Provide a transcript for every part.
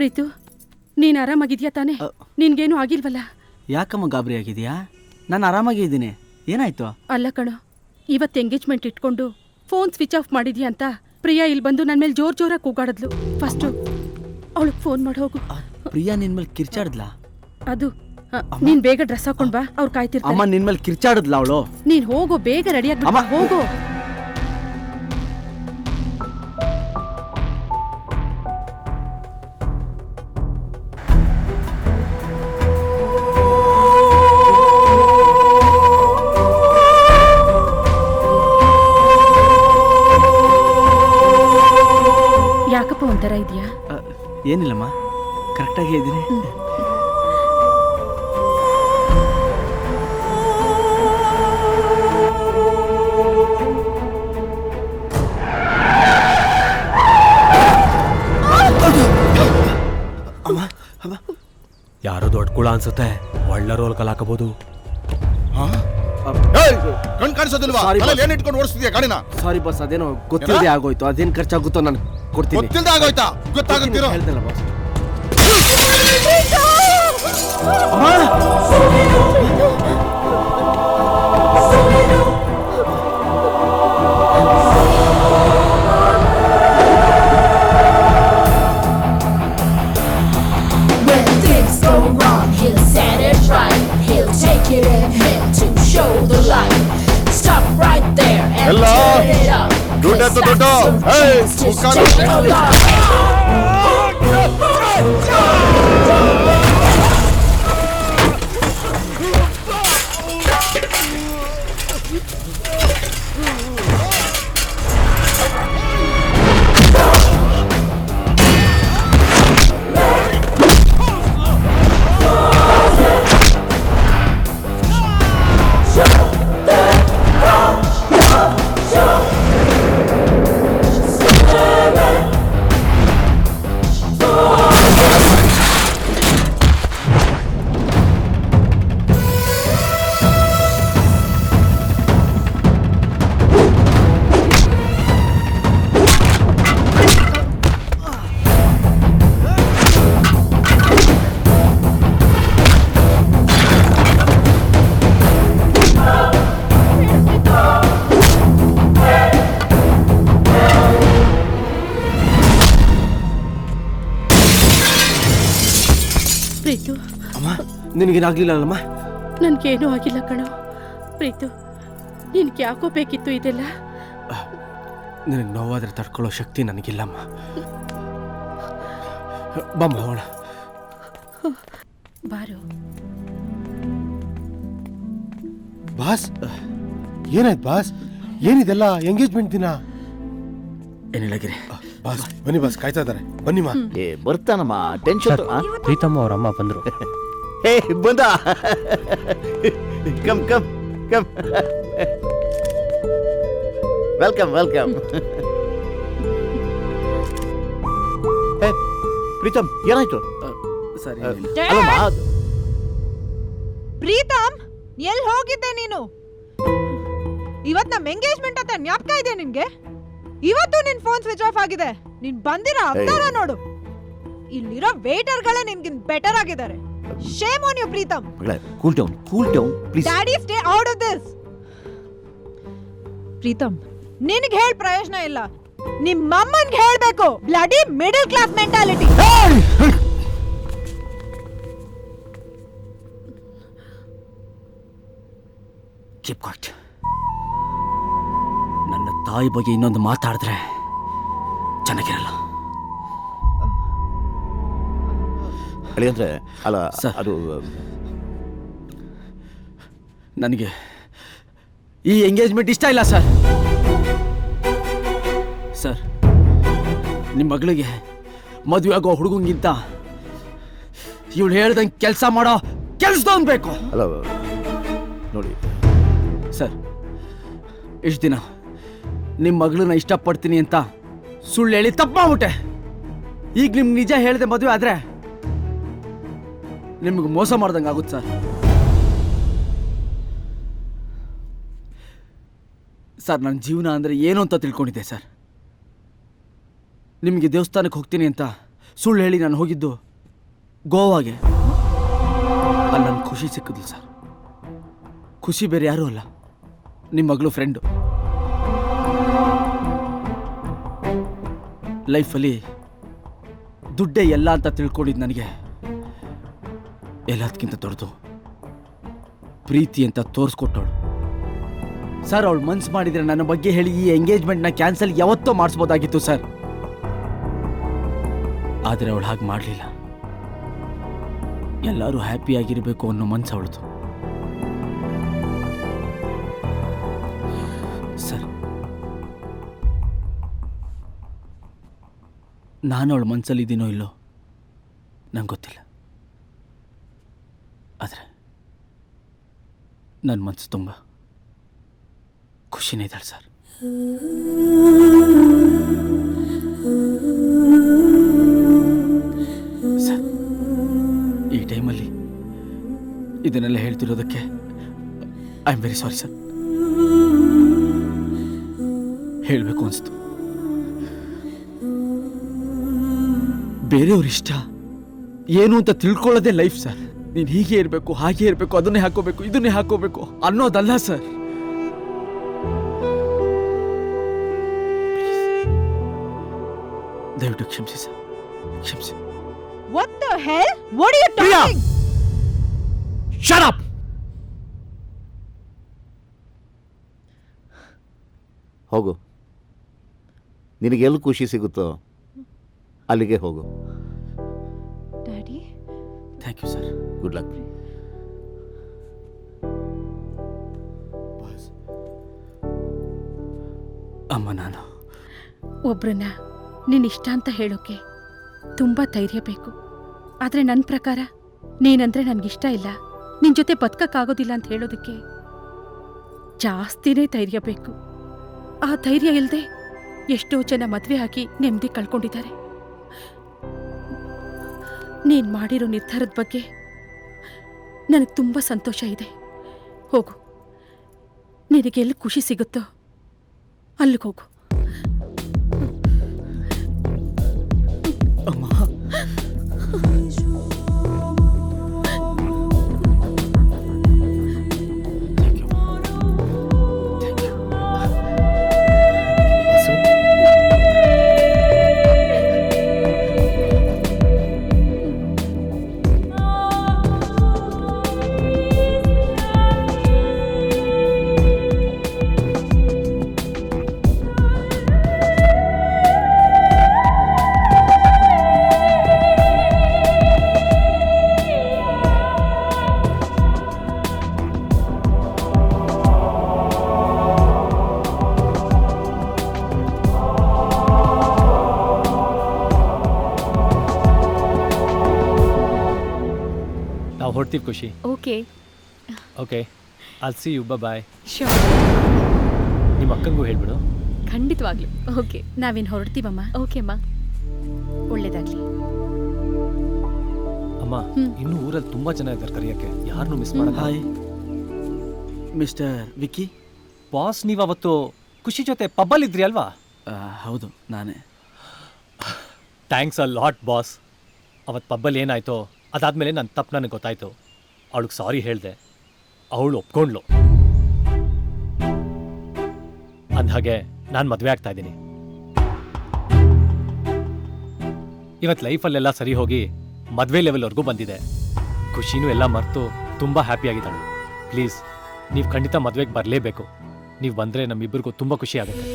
ಪ್ರೀತು, ನೀನ್ ಆರಾಮಾಗಿದ್ಯಾ ತಾನೆ? ನಿನ್ಗೇನು ಆಗಿಲ್ವಲ್ಲ? ಯಾಕಮ್ಮ ಗಾಬರಿ ಆಗಿದ್ಯಾ? ನಾನು ಆರಾಮಾಗಿ ಇದ್ದೀನಿ. ಏನಾಯ್ತು? ಅಲ್ಲ ಕಣೋ, ಇವತ್ತು ಎಂಗೇಜ್ಮೆಂಟ್ ಇಟ್ಕೊಂಡು ಫೋನ್ ಸ್ವಿಚ್ ಆಫ್ ಮಾಡಿದ್ಯಾ ಅಂತ ಪ್ರಿಯಾ ಇಲ್ಲಿ ಬಂದು ನನ್ನ ಮೇಲೆ ಜೋರಾಗಿ ಕೂಗಾಡಿದ್ಲು. ಫಸ್ಟು ಅವಳಿಗೆ ಫೋನ್ ಮಾಡಿ ಹೋಗು. ಪ್ರಿಯಾ ನಿನ್ ಮೇಲೆ ಕಿರ್ಚಾಡಿದ್ಲಾ? ಅದು ನೀನ್ ಬೇಗ ಡ್ರೆಸ್ ಹಾಕೊಂಡ್ ಬಾ, ಅವ್ರು ಕಾಯ್ತಿರ್ತಾರೆ. ಅಮ್ಮ ನಿನ್ ಮೇಲೆ ಕಿರ್ಚಾಡಿದ್ಲ ಅವಳು? ನೀನ್ ಹೋಗೋ, ಬೇಗ ರೆಡಿಯಾಗಿ ಹೋಗೋ. ಯಾಕಪ್ಪ ಒಂಥರ ಇದೆಯಾ? ಏನಿಲ್ಲಮ್ಮ, ಕರೆಕ್ಟಾಗಿ ಇದ್ದೀನಿ. ಯಾರೋ ದೊಡ್ಡ ಕುಳ ಅನ್ಸುತ್ತೆ, ಒಳ್ಳೆ ರೋಲ್ ಕಲಾಕಬಹುದು. ಕಣ್ ಕಾಣಿಸೋದಿಲ್ವಾ? ಏನ್ ಇಟ್ಕೊಂಡು ಓಡಿಸ್ತಿದ್ಯಾ ಗಾಡಿನ? ಸಾರಿ ಬಾಸ್, ಅದೇನೋ ಗೊತ್ತಿಲ್ಲದೆ ಆಗೋಯ್ತು. ಅದೇನು ಖರ್ಚಾಗುತ್ತೋ ನಾನು ಕೊಡ್ತೀನಿ. ಗೊತ್ತಿಲ್ಲದೆ ಆಗೋಯ್ತಾ? ಗೊತ್ತಾಗುತ್ತಿರೋ ಹೇಳ್ದಲ್ಲ ಬಾಸ್. ಎಲ್ಲ ದುಡ್ಡು ದುಡ್ಡು ಪ್ರೀತು, ಅಮ್ಮ ನಿನಗೇನಾಗ್ಲಿಲ್ಲಲ್ಲಮ್ಮ? ನನ್ಗೇನೂ ಆಗಿಲ್ಲ ಕಣೋ. ಪ್ರೀತು, ನಿನ್ಗೆ ಯಾಕೋ ಬೇಕಿತ್ತು ಇದೆಲ್ಲ? ನಿನಗೆ ನೋವಾದ್ರೆ ತಡ್ಕೊಳ್ಳೋ ಶಕ್ತಿ ನನಗಿಲ್ಲಮ್ಮ. ಬಮ್ಮ ಹೋಗೋಣ. ಬಾರು. ಬಾಸ್, ಏನಾಯ್ತು ಬಾಸ್? ಏನಿದೆಲ್ಲ ಎಂಗೇಜ್ಮೆಂಟ್ ದಿನ? ಏನಿಲ್ಲ ಗಿರಿ. ಬಾಸ್ ಬನ್ನಿ ಬಾಸ್, ಕಾಯ್ತಾ ಇದಾರೆ. ಬನ್ನಿ ಮಾ. ಬರ್ತಾನಮ್ಮ, ಟೆನ್ಷನ್. ಪ್ರೀತಮ್ಮ ಅವ್ರ ಅಮ್ಮ ಬಂದ್ರು. ಏ ಬಂದ, come come come, welcome welcome. Pritam, ಏನಾಯ್ತು? ಸರಿ. ಪ್ರೀತಮ್, ಎಲ್ಲಿ ಹೋಗಿದ್ದೆ ನೀನು? ಇವತ್ ನಮ್ ಎಂಗೇಜ್ಮೆಂಟ್ ಅಂತ ಜ್ಞಾಪಕ ಇದೆ ನಿನ್ಗೆ? ಇವತ್ತು ನಿನ್ ಫೋನ್ ಸ್ವಿಚ್ ಆಫ್ ಆಗಿದೆ. ನೀನ್ ಬಂದಿರೋ ಅವತಾರ ನೋಡು. ಇಲ್ಲಿರೋ ವೇಟರ್ ಗಳೇ ನಿನ್ಗಿನ್ ಬೆಟರ್ ಆಗಿದ್ದಾರೆ. Shame on you Pritam. Cool down, cool down please. Daddy, stay out of this. Pritam, ನಿನಗೆ ಹೇಳ ಪ್ರಯೋಜನ ಇಲ್ಲ. ನಿಮ್ಮ ಅಮ್ಮನ್ಗೆ ಹೇಳ್ಬೇಕು. Bloody middle class mentality. Keep quiet. ನನ್ನ ತಾಯಿ ಬಗ್ಗೆ ಇನ್ನೊಂದು ಮಾತಾಡಿದ್ರೆ ಚೆನ್ನಾಗಿರಲ್ಲ. ಅಂದ್ರೆ ಅಲ್ಲ ಅದು ನನಗೆ ಈ ಎಂಗೇಜ್ಮೆಂಟ್ ಇಷ್ಟ ಇಲ್ಲ ಸರ್. ಸರ್, ನಿಮ್ಮ ಮಗಳಿಗೆ ಮದುವೆ ಆಗೋ ಹುಡುಗಂಗಿಂತ ಇವಳು ಹೇಳ್ದಂಗೆ ಕೆಲಸ ಮಾಡೋ ಕೆಲಸದವನು ಬೇಕು. ಅಲ್ಲ ನೋಡಿ ಸರ್, ಇಷ್ಟು ದಿನ ನಿಮ್ಮ ಮಗಳನ್ನ ಇಷ್ಟಪಡ್ತೀನಿ ಅಂತ ಸುಳ್ಳು ಹೇಳಿ ತಪ್ಪು ಮಾಡ್ಬಿಟ್ಟೆ. ಈಗ ನಿಮ್ಗೆ ನಿಜ ಹೇಳಿದೆ ಮದುವೆ ಆದರೆ ನಿಮ್ಗೆ ಮೋಸ ಮಾಡ್ದಂಗೆ ಆಗುತ್ತೆ ಸರ್. ಸರ್, ನನ್ನ ಜೀವನ ಅಂದರೆ ಏನು ಅಂತ ತಿಳ್ಕೊಂಡಿದ್ದೆ ಸರ್. ನಿಮಗೆ ದೇವಸ್ಥಾನಕ್ಕೆ ಹೋಗ್ತೀನಿ ಅಂತ ಸುಳ್ಳು ಹೇಳಿ ನಾನು ಹೋಗಿದ್ದು ಗೋವಾಗೆ. ಅಲ್ಲಿ ನನ್ನ ಖುಷಿ ಸಿಕ್ಕಿದ್ಲು ಸರ್. ಖುಷಿ ಬೇರೆ ಯಾರೂ ಅಲ್ಲ, ನಿಮ್ಮ ಮಗಳು ಫ್ರೆಂಡು. ಲೈಫಲ್ಲಿ ದುಡ್ಡೇ ಎಲ್ಲ ಅಂತ ತಿಳ್ಕೊಂಡಿದ್ದು ನನಗೆ ಎಲ್ಲದಕ್ಕಿಂತ ದೊಡ್ಡದು ಪ್ರೀತಿ ಅಂತ ತೋರಿಸ್ಕೊಟ್ಟವಳು ಸರ್. ಅವಳು ಮನ್ಸು ಮಾಡಿದರೆ ನನ್ನ ಬಗ್ಗೆ ಹೇಳಿ ಈ ಎಂಗೇಜ್ಮೆಂಟ್ನ ಕ್ಯಾನ್ಸಲ್ ಯಾವತ್ತೋ ಮಾಡಿಸ್ಬೋದಾಗಿತ್ತು ಸರ್. ಆದರೆ ಅವಳು ಹಾಗೆ ಮಾಡಲಿಲ್ಲ. ಎಲ್ಲರೂ ಹ್ಯಾಪಿಯಾಗಿರಬೇಕು ಅನ್ನೋ ಮನ್ಸು ಅವಳದು ಸರ್. ನಾನು ಅವಳ ಮನಸ್ಸಲ್ಲಿದ್ದೀನೋ ಇಲ್ಲೋ ನಂಗೆ ಗೊತ್ತಿಲ್ಲ, ಆದರೆ ನನ್ನ ಮನಸ್ಸು ತುಂಬ ಖುಷಿನೇ ಇದ್ದಾಳೆ ಸರ್. ಸರ್, ಈ ಟೈಮಲ್ಲಿ ಇದನ್ನೆಲ್ಲ ಹೇಳ್ತಿರೋದಕ್ಕೆ I am very sorry sir. ಹೇಳಬೇಕು ಅನಿಸ್ತು. ಬೇರೆಯವ್ರ ಇಷ್ಟ ಏನು ಅಂತ ತಿಳ್ಕೊಳ್ಳೋದೇ ಲೈಫ್ ಸರ್. ನೀನು ಹೀಗೆ ಇರಬೇಕು, ಹಾಗೆ ಇರಬೇಕು, ಅದನ್ನೇ ಹಾಕೋಬೇಕು, ಇದನ್ನೇ ಹಾಕೋಬೇಕು ಅನ್ನೋದಲ್ಲ ಸರ್. ದಯವಿಟ್ಟು ಕ್ಷಮಿಸಿ ಸರ್, ಕ್ಷಮಿಸಿ. What the hell? What are you Priya! talking? Shut up! ಹೋಗು, ನಿನಗೆ ಎಲ್ಲಿ ಖುಷಿ ಸಿಗುತ್ತೋ ಅಲ್ಲಿಗೆ ಹೋಗು. Daddy? Thank you sir. Good luck. Boss, ಅಮ್ಮ, ನಾನು ಒಬ್ರನ್ನ ನಿನ್ನ ಇಷ್ಟ ಅಂತ ಹೇಳೋಕೆ ತುಂಬ ಧೈರ್ಯ ಬೇಕು. ಆದರೆ ನನ್ನ ಪ್ರಕಾರ ನೀನಂದ್ರೆ ನನಗಿಷ್ಟ ಇಲ್ಲ, ನಿನ್ನ ಜೊತೆ ಬದುಕಕ್ಕಾಗೋದಿಲ್ಲ ಅಂತ ಹೇಳೋದಕ್ಕೆ ಜಾಸ್ತಿನೇ ಧೈರ್ಯ ಬೇಕು. ಆ ಧೈರ್ಯ ಇಲ್ಲದೆ ಎಷ್ಟೋ ಜನ ಮದುವೆ ಆಗಿ ನೆಮ್ಮದಿ ಕಳ್ಕೊಂಡಿದ್ದಾರೆ. ನೀನು ಮಾಡಿರೋ ನಿರ್ಧಾರದ ಬಗ್ಗೆ ನನಗೆ ತುಂಬ ಸಂತೋಷ ಇದೆ. ಹೋಗು, ನಿನಗೆಲ್ಲಿ ಖುಷಿ ಸಿಗುತ್ತೋ ಅಲ್ಲಿಗೆ ಹೋಗು. ಅಮ್ಮ, ನಾವು ಹೊರಡ್ತೀವಿ ಖುಷಿ. Okay, okay, I'll see you. Bye. Sure, ನಿಮ್ಮ ಅಕ್ಕಂಗೂ ಹೇಳ್ಬಿಡು. ಖಂಡಿತವಾಗ್ಲು. ಓಕೆ, ನಾವಿನ್ನು ಹೊರಡ್ತೀವಮ್ಮ. ಓಕೆ ಅಮ್ಮ, ಒಳ್ಳೇದಾಗ್ಲಿ. ಅಮ್ಮ, ಇನ್ನೂ ಊರಲ್ಲಿ ತುಂಬಾ ಜನ ಇದ್ದಾರೆ ಕರೆಯಕ್ಕೆ, ಯಾರನ್ನೂ ಮಿಸ್ ಮಾಡಲ್ಲ. Hi mister Vicky. ಬಾಸ್, ನೀವು ಅವತ್ತು ಖುಷಿ ಜೊತೆ ಪಬ್ಬಲ್ಲಿ ಇದ್ರಿ ಅಲ್ವಾ? ಹೌದು, ನಾನೇ. Thanks a lot boss. ಅವತ್ತು ಪಬ್ಬಲ್ಲಿ ಏನಾಯ್ತೋ ಅದಾದಮೇಲೆ ನನ್ನ ತಪ್ಪು ನನಗೆ ಗೊತ್ತಾಯ್ತು. ಅವಳಿಗೆ ಸಾರಿ ಹೇಳಿದೆ, ಅವಳು ಒಪ್ಕೊಂಡ್ಲು. ಅಂದಹಾಗೆ ನಾನು ಮದುವೆ ಆಗ್ತಾ ಇದ್ದೀನಿ. ಇವತ್ತು ಲೈಫಲ್ಲೆಲ್ಲ ಸರಿ ಹೋಗಿ ಮದುವೆ ಲೆವೆಲ್ವರೆಗೂ ಬಂದಿದೆ. ಖುಷಿನೂ ಎಲ್ಲ ಮರೆತು ತುಂಬ ಹ್ಯಾಪಿಯಾಗಿದ್ದಾಳೆ. ಪ್ಲೀಸ್, ನೀವು ಖಂಡಿತ ಮದುವೆಗೆ ಬರಲೇಬೇಕು. ನೀವು ಬಂದರೆ ನಮ್ಮಿಬ್ಬರಿಗೂ ತುಂಬ ಖುಷಿ ಆಗುತ್ತೆ.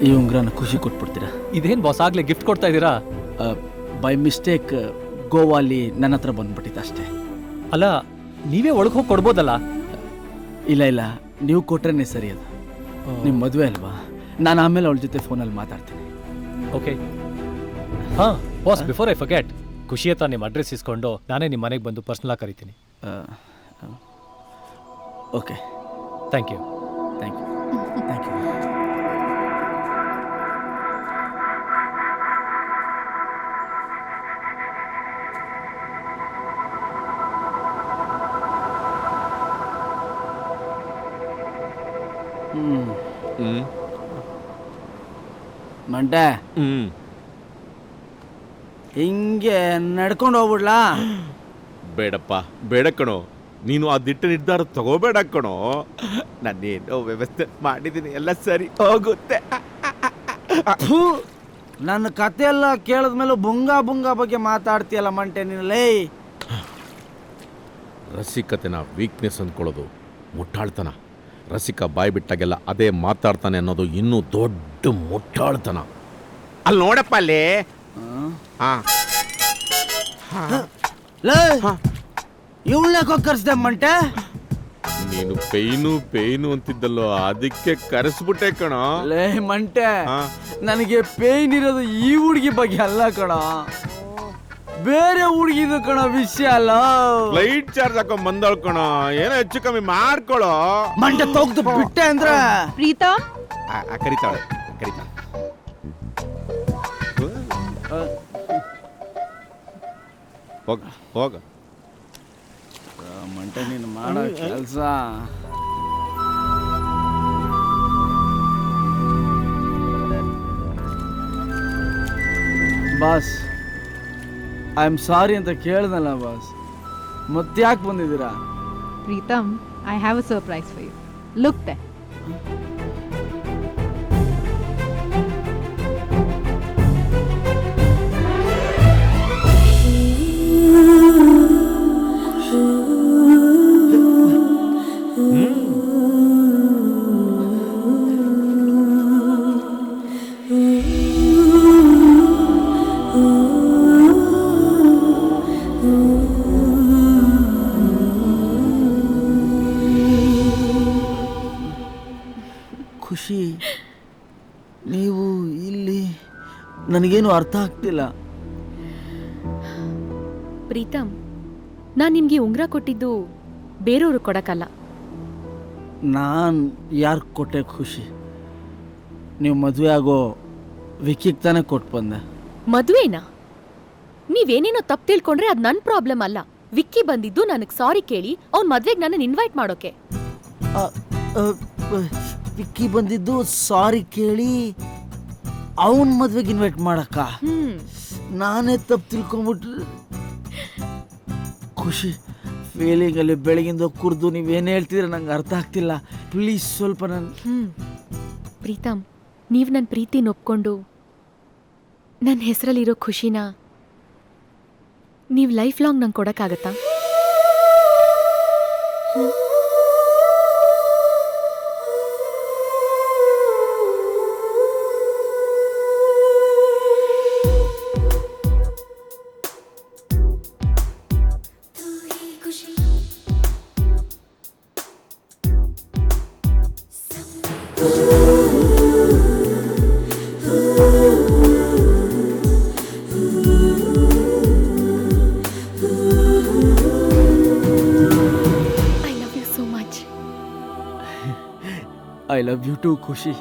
ಈ ಉಂಗ್ರನ ಖುಷಿ ಕೊಟ್ಬಿಡ್ತೀರಾ? ಇದೇನು ಬಾಸ್, ಆಗಲೇ ಗಿಫ್ಟ್ ಕೊಡ್ತಾ ಇದ್ದೀರಾ? ಬೈ ಮಿಸ್ಟೇಕ್ ಗೋವಾಲಿ ನನ್ನ ಹತ್ರ ಬಂದ್ಬಿಟ್ಟಿತ್ತು ಅಷ್ಟೇ. ಅಲ್ಲ, ನೀವೇ ಒಳಗೆ ಹೋಗಿ ಕೊಡ್ಬೋದಲ್ಲ? ಇಲ್ಲ ಇಲ್ಲ, ನೀವು ಕೊಟ್ರೇನೆ ಸರಿ. ಅದು ನಿಮ್ಮ ಮದುವೆ ಅಲ್ವಾ, ನಾನು ಆಮೇಲೆ ಅವಳ ಜೊತೆ ಫೋನಲ್ಲಿ ಮಾತಾಡ್ತೀನಿ. ಓಕೆ. ಹಾಂ ಬಾಸ್, ಬಿಫೋರ್ ಐ ಫರ್ಗೆಟ್, ಖುಷಿ ಹತ್ರ ನಿಮ್ಮ ಅಡ್ರೆಸ್ ಇಸ್ಕೊಂಡು ನಾನೇ ನಿಮ್ಮ ಮನೆಗೆ ಬಂದು ಪರ್ಸ್ನಲಾಗಿ ಕರಿತೀನಿ. Okay, thank you. Thank you, thank you. ಮಂಟೆ ಹಿಂಗೆ ನಡ್ಕೊಂಡು ಹೋಗ್ಬಿಡ್ಲಾ? ಬೇಡಪ್ಪ, ಬೇಡ ಕಣೋ. ನೀನು ಆ ದಿಟ್ಟ ನಿರ್ಧಾರ ತಗೋಬೇಡ ಕಣೋ. ನಾನೇನೋ ವ್ಯವಸ್ಥೆ ಮಾಡಿದ್ದೀನಿ, ಎಲ್ಲ ಸರಿ ಹೋಗುತ್ತೆ. ಥು, ನನ್ನ ಕತೆ ಎಲ್ಲ ಕೇಳಿದ್ಮೇಲೆ ಬುಂಗ ಬಗ್ಗೆ ಮಾತಾಡ್ತೀಯಲ್ಲ ಮಂಟೆ ನೀನು. ಲೇ, ರಸಿಕತೆನ ವೀಕ್ನೆಸ್ ಅಂದ್ಕೊಳ್ಳೋದು ಮುಟ್ಟಾಳ್ತನ. ರಸಿಕ ಬಾಯಿ ಬಿಟ್ಟಾಗೆಲ್ಲ ಅದೇ ಮಾತಾಡ್ತಾನೆ ಅನ್ನೋದು ಇನ್ನೂ ದೊಡ್ಡ ಮುಟ್ಟಾಳ್ತನ. ಅಲ್ಲಿ ನೋಡಪ್ಪ ಅಲ್ಲಿ. ಲೇ, ಇವಳನ್ನೇ ಕೊಕ್ಕರ್ಸ್ದೆ ಮಂಟೆ. ನೀನು ಪೇಯ್ನು ಅಂತಿದ್ದಲ್ಲೋ, ಅದಕ್ಕೆ ಕರೆಸ್ಬಿಟ್ಟೆ ಕಣೋ. ಲೇ ಮಂಟೆ, ನನಗೆ ಪೇಯ್ನ್ ಇರೋದು ಈ ಹುಡುಗಿ ಬಗ್ಗೆ ಅಲ್ಲ ಕಣ, ಬೇರೆ ಹುಡುಗಿದು ಕಣ ವಿಷಯ ಅಲ್ಲ. ಫ್ಲೈಟ್ ಚಾರ್ಜ್ ಹಾಕೊಂಡ್ ಬಂದವಳು ಕಣೋ, ಏನೋ ಹೆಚ್ಚು ಕಮ್ಮಿ ಮಾಡ್ಕೊಳ್ಳೋ. ಮಂಟೆ ತೊಗ್ದು ಬಿಟ್ಟೆ ಅಂದ್ರೆ ಪ್ರೀತಮ್, ಕರಿತಾಳೆ. ಹೋಗ ಮಂಟೆ ನೀನು ಮಾಡೋ ಕೆಲಸ. ಬಾಸ್, ಐ ಆಮ್ ಸಾರಿ ಅಂತ ಕೇಳ್ದಲ್ಲ ಬಾಸ್, ಮತ್ತೆ ಯಾಕೆ ಬಂದಿದ್ದೀರಾ? Preetham, I have a surprise for you. Look there. Khushi, ನೀವು ಇಲ್ಲಿ ನನಗೇನು ಅರ್ಥ ಆಗ್ತಿಲ್ಲ. ಪ್ರೀತಮ್, ನಾನು ನಿಮಗೆ ಉಂಗುರ ಕೊಟ್ಟಿದ್ದು ಬೇರೆಯವ್ರಿಗೆ ಕೊಡಕ್ಕಲ್ಲ. ನಾನು ಯಾರು ಕೊಟ್ಟೆ ಖುಷಿ? ನೀವು ಮದುವೆ ಆಗೋ ವಿಕಿಗೆ ತಾನೇ ಕೊಟ್ಟು ಬಂದೆ. ಮದುವೆನಾ? ನೀವೇನೇನೋ ತಪ್ಪು ತಿಳ್ಕೊಂಡ್ರೆ ಅದು ನನ್ನ ಪ್ರಾಬ್ಲಮ್ ಅಲ್ಲ. ವಿಕ್ಕಿ ಬಂದಿದ್ದು ನನಗೆ ಸಾರಿ ಕೇಳಿ ಅವ್ನ ಮದ್ವೆಗೆ ನನ್ನನ್ನು ಇನ್ವೈಟ್ ಮಾಡೋಕೆ. ವಿಕ್ಕಿ ಬಂದಿದ್ದು ಸಾರಿ ಕೇಳಿ ಅವನ ಮದ್ವೆಗೆ ಇನ್ವೈಟ್ ಮಾಡಕ್ಕ? ನಾನೇ ತಪ್ಪು ತಿಳ್ಕೊಂಬಿಟ್ರೆ. ಖುಷಿ, ಫೀಲಿಂಗಲ್ಲಿ ಬೆಳಗಿಂದ ಕುರ್ದು ನೀವೇನು ಹೇಳ್ತಿದ್ರೆ ನಂಗೆ ಅರ್ಥ ಆಗ್ತಿಲ್ಲ. ಪ್ಲೀಸ್ ಸ್ವಲ್ಪ ಪ್ರೀತಮ್, ನೀವು ನನ್ನ ಪ್ರೀತಿನ ಒಪ್ಕೊಂಡು ನನ್ನ ಹೆಸರಲ್ಲಿರೋ ಖುಷಿನ ನೀವು ಲೈಫ್ ಲಾಂಗ್ ನಂಗೆ ಕೊಡೋಕ್ಕಾಗತ್ತಾ? I love you too, ಖುಷಿ.